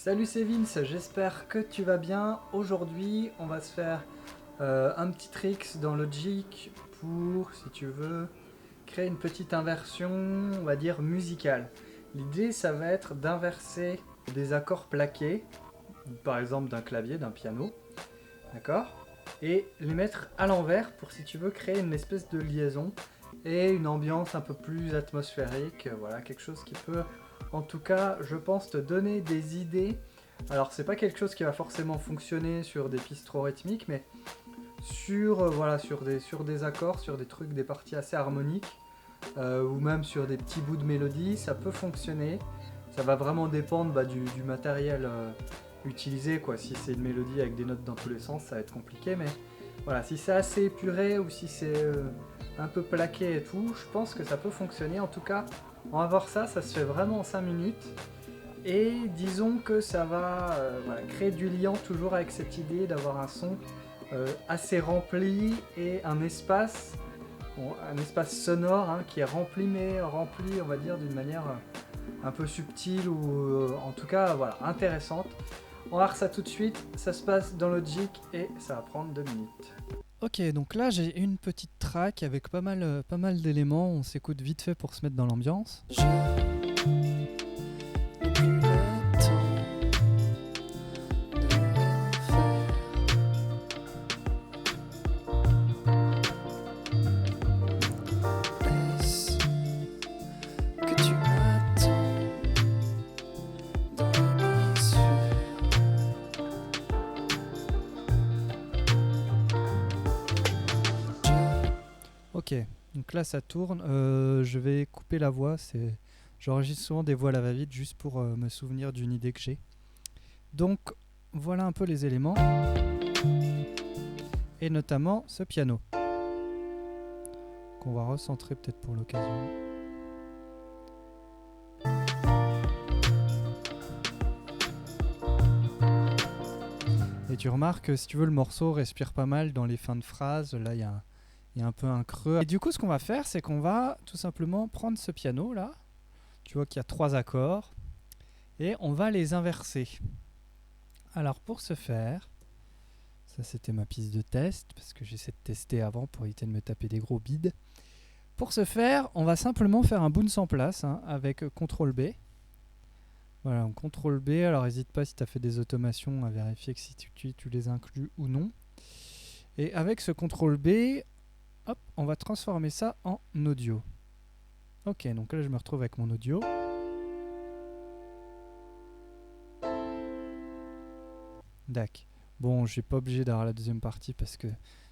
Salut, c'est Vince, j'espère que tu vas bien. Aujourd'hui, on va se faire un petit trick dans Logic pour, si tu veux, créer une petite inversion, on va dire musicale. L'idée, ça va être d'inverser des accords plaqués, par exemple d'un clavier, d'un piano, d'accord? Et les mettre à l'envers pour, si tu veux, créer une espèce de liaison et une ambiance un peu plus atmosphérique. Voilà, quelque chose qui peut, en tout cas, je pense, te donner des idées. Alors, c'est pas quelque chose qui va forcément fonctionner sur des pistes trop rythmiques, mais sur, voilà, sur des accords, sur des trucs, des parties assez harmoniques, ou même sur des petits bouts de mélodie, ça peut fonctionner. Ça va vraiment dépendre du matériel utilisé, quoi. Si c'est une mélodie avec des notes dans tous les sens, ça va être compliqué, mais voilà, si c'est assez épuré ou si c'est un peu plaqué et tout, je pense que ça peut fonctionner. En tout cas, on va voir ça, ça se fait vraiment en 5 minutes. Et disons que ça va voilà, créer du lien toujours avec cette idée d'avoir un son assez rempli et un espace sonore hein, qui est rempli, mais rempli, on va dire, d'une manière un peu subtile ou en tout cas voilà, intéressante. On va voir ça tout de suite, ça se passe dans Logic et ça va prendre 2 minutes. Ok, donc là j'ai une petite track avec pas mal d'éléments, on s'écoute vite fait pour se mettre dans l'ambiance. Ok, donc là ça tourne. Je vais couper la voix. J'enregistre souvent des voix à la va-vite juste pour me souvenir d'une idée que j'ai. Donc voilà un peu les éléments. Et notamment ce piano. Qu'on va recentrer peut-être pour l'occasion. Et tu remarques, si tu veux, le morceau respire pas mal dans les fins de phrases. Là, il y a un peu un creux. Et du coup, ce qu'on va faire, c'est qu'on va tout simplement prendre ce piano-là. Tu vois qu'il y a 3 accords. Et on va les inverser. Alors, pour ce faire, ça c'était ma piste de test, parce que j'essaie de tester avant pour éviter de me taper des gros bides. Pour ce faire, on va simplement faire un bounce en place hein, avec CTRL B. Voilà, on CTRL B. Alors, n'hésite pas si tu as fait des automations à vérifier que si tu les inclus ou non. Et avec ce CTRL B, hop, on va transformer ça en audio. Ok, donc là je me retrouve avec mon audio. Dac. Bon, je suis pas obligé d'avoir la deuxième partie parce que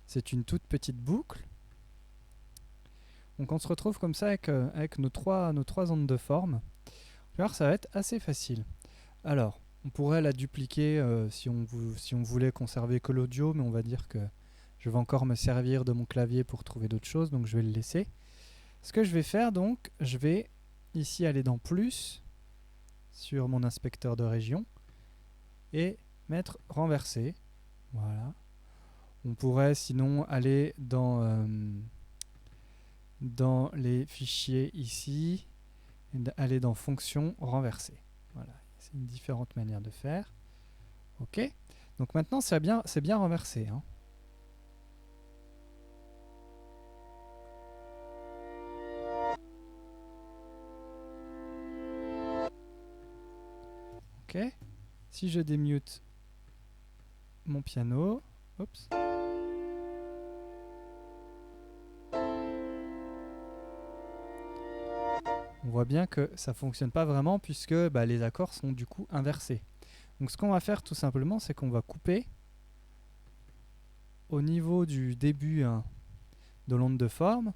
c'est une toute petite boucle. Donc on se retrouve comme ça avec nos trois ondes de forme. Alors ça va être assez facile. Alors, on pourrait la dupliquer si on voulait conserver que l'audio, mais on va dire que je vais encore me servir de mon clavier pour trouver d'autres choses, donc je vais le laisser. Ce que je vais faire donc, je vais ici aller dans plus sur mon inspecteur de région et mettre renverser. Voilà. On pourrait sinon aller dans les fichiers ici, et aller dans fonction renverser. Voilà, c'est une différente manière de faire. Ok. Donc maintenant c'est bien renversé. Hein. Ok. Si je démute mon piano, oups. On voit bien que ça fonctionne pas vraiment puisque les accords sont du coup inversés. Donc ce qu'on va faire tout simplement, c'est qu'on va couper au niveau du début hein, de l'onde de forme,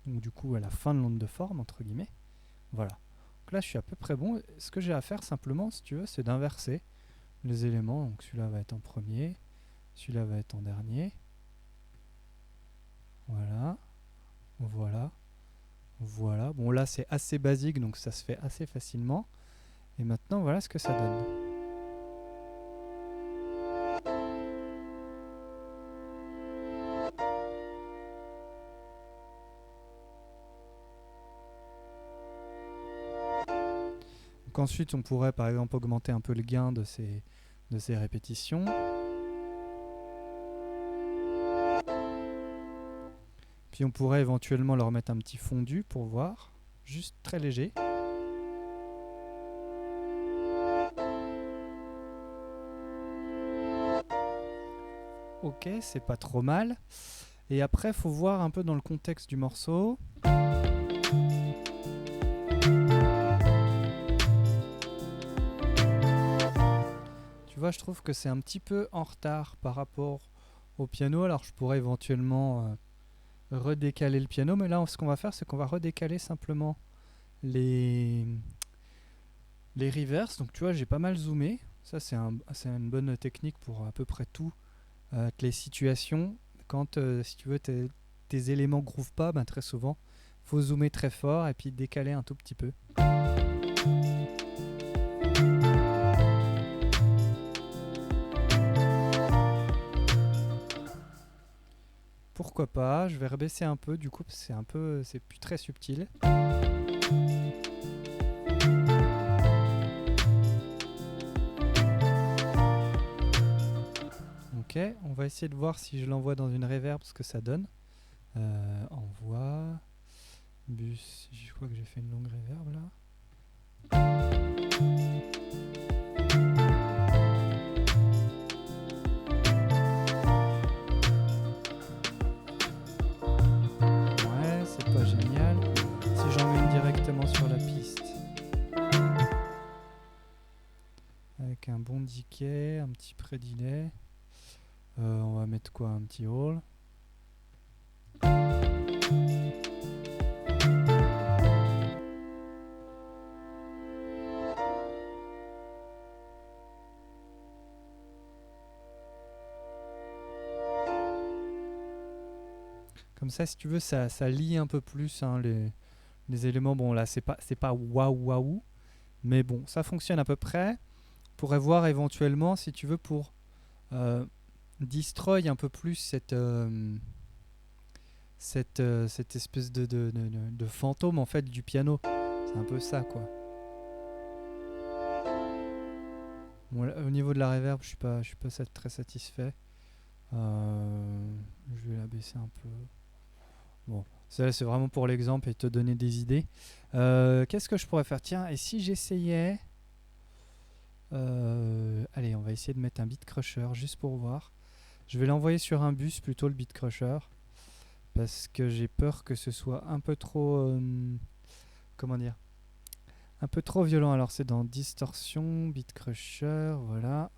donc du coup à la fin de l'onde de forme entre guillemets. Voilà. Donc là je suis à peu près bon. Ce que j'ai à faire simplement, si tu veux, c'est d'inverser les éléments. Donc celui-là va être en premier, celui-là va être en dernier. Voilà. Voilà. Voilà. Bon là c'est assez basique donc ça se fait assez facilement. Et maintenant voilà ce que ça donne. Donc ensuite on pourrait par exemple augmenter un peu le gain de ces répétitions. Puis on pourrait éventuellement leur mettre un petit fondu pour voir, juste très léger. Ok, c'est pas trop mal. Et après, faut voir un peu dans le contexte du morceau. Tu vois, je trouve que c'est un petit peu en retard par rapport au piano. Alors, je pourrais éventuellement redécaler le piano. Mais là, ce qu'on va faire, c'est qu'on va redécaler simplement les reverse. Donc, tu vois, j'ai pas mal zoomé. Ça, c'est une bonne technique pour à peu près toutes les situations. Quand, si tu veux, tes éléments groove pas, ben, très souvent, faut zoomer très fort et puis décaler un tout petit peu. Pourquoi pas, je vais rebaisser un peu, du coup, c'est plus très subtil. Ok, on va essayer de voir si je l'envoie dans une reverb, ce que ça donne. Envoie. Bus, je crois que j'ai fait une longue reverb là. Ouais, c'est pas génial. Si j'emmène directement sur la piste. Avec un bon decay, un petit pré-delay. On va mettre quoi? Un petit hall. Comme ça, si tu veux, ça lie un peu plus hein, les éléments. Bon, là, c'est pas waouh waouh, mais bon, ça fonctionne à peu près. On pourrait voir éventuellement, si tu veux, pour destroy un peu plus cette espèce de fantôme en fait du piano. C'est un peu ça, quoi. Bon, là, au niveau de la reverb, je suis pas très satisfait. Je vais la baisser un peu. Bon, ça c'est vraiment pour l'exemple et te donner des idées. Qu'est-ce que je pourrais faire? Tiens, et si j'essayais... allez, on va essayer de mettre un beat crusher juste pour voir. Je vais l'envoyer sur un bus plutôt, le beat crusher. Parce que j'ai peur que ce soit un peu trop... comment dire? Un peu trop violent. Alors c'est dans distorsion, beat crusher, voilà.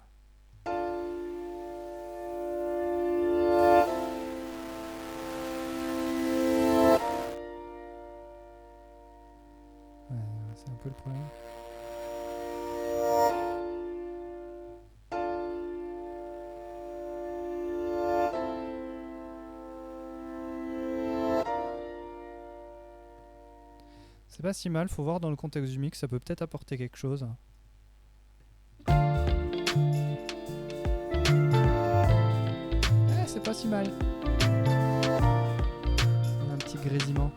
C'est un peu le problème. C'est pas si mal, faut voir dans le contexte du mix, ça peut peut-être apporter quelque chose. C'est pas si mal. Un petit grésillement.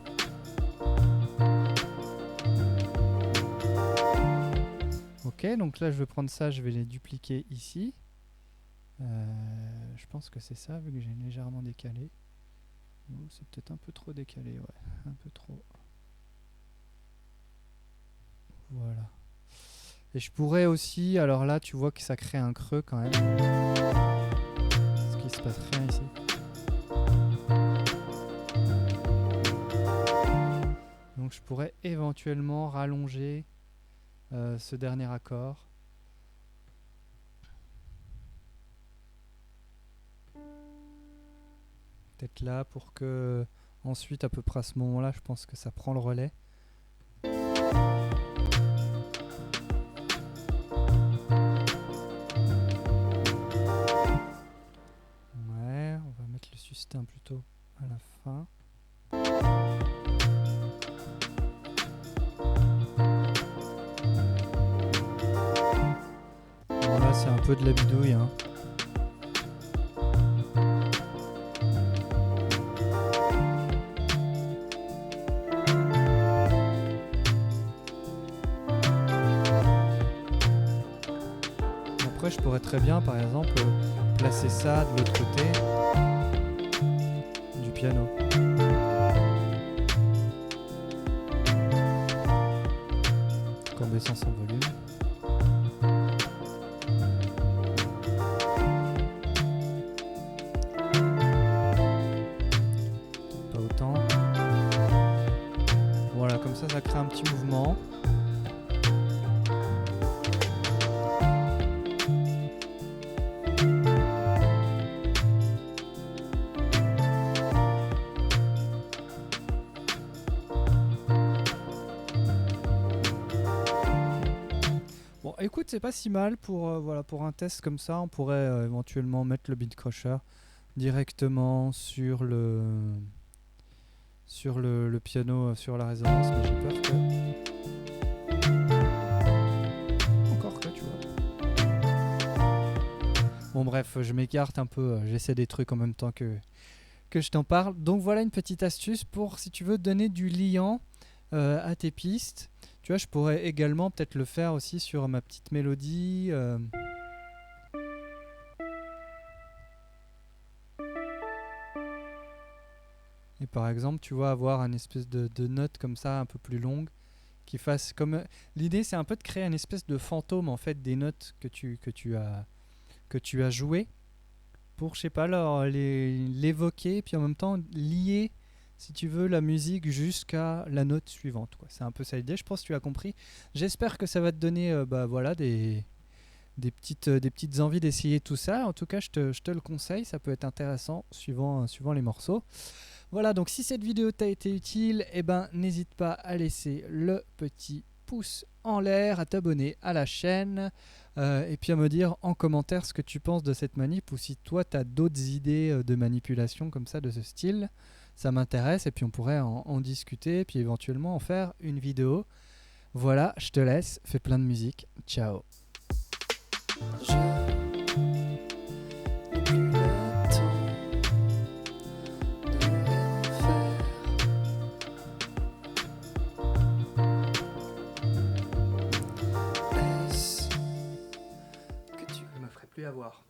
Ok, donc là je vais prendre ça, je vais les dupliquer ici. Je pense que c'est ça, vu que j'ai légèrement décalé. C'est peut-être un peu trop décalé, ouais, un peu trop. Voilà. Et je pourrais aussi, alors là tu vois que ça crée un creux quand même. Parce qu'il se passe rien ici. Donc je pourrais éventuellement rallonger ce dernier accord. Peut-être là pour que ensuite à peu près à ce moment-là, je pense que ça prend le relais. Ouais, on va mettre le sustain plutôt à la fin. Bon, là c'est un peu de la bidouille hein. après je pourrais très bien par exemple placer ça de l'autre côté du piano. En baissant son volume. Pas autant. Voilà, comme ça crée un petit mouvement. Bon, écoute, c'est pas si mal pour, voilà, pour un test comme ça. On pourrait éventuellement mettre le Beat Crusher directement sur le piano, sur la résonance, mais j'ai peur que... Encore que, tu vois. Bon bref, je m'écarte un peu, j'essaie des trucs en même temps que je t'en parle. Donc voilà une petite astuce pour, si tu veux, donner du liant à tes pistes. Tu vois, je pourrais également peut-être le faire aussi sur ma petite mélodie. Et par exemple, tu vois, avoir une espèce de note comme ça, un peu plus longue, qui fasse comme... L'idée, c'est un peu de créer une espèce de fantôme, en fait, des notes que tu as jouées, pour, je sais pas, l'évoquer, puis en même temps lier, si tu veux, la musique jusqu'à la note suivante, quoi. C'est un peu ça l'idée, je pense que tu as compris. J'espère que ça va te donner voilà, des petites envies d'essayer tout ça. En tout cas, je te le conseille, ça peut être intéressant suivant les morceaux. Voilà, donc si cette vidéo t'a été utile, eh ben, n'hésite pas à laisser le petit pouce en l'air, à t'abonner à la chaîne et puis à me dire en commentaire ce que tu penses de cette manip ou si toi tu as d'autres idées de manipulation comme ça de ce style. Ça m'intéresse et puis on pourrait en discuter et puis éventuellement en faire une vidéo. Voilà, je te laisse, fais plein de musique. Ciao. Je me ferai plus avoir.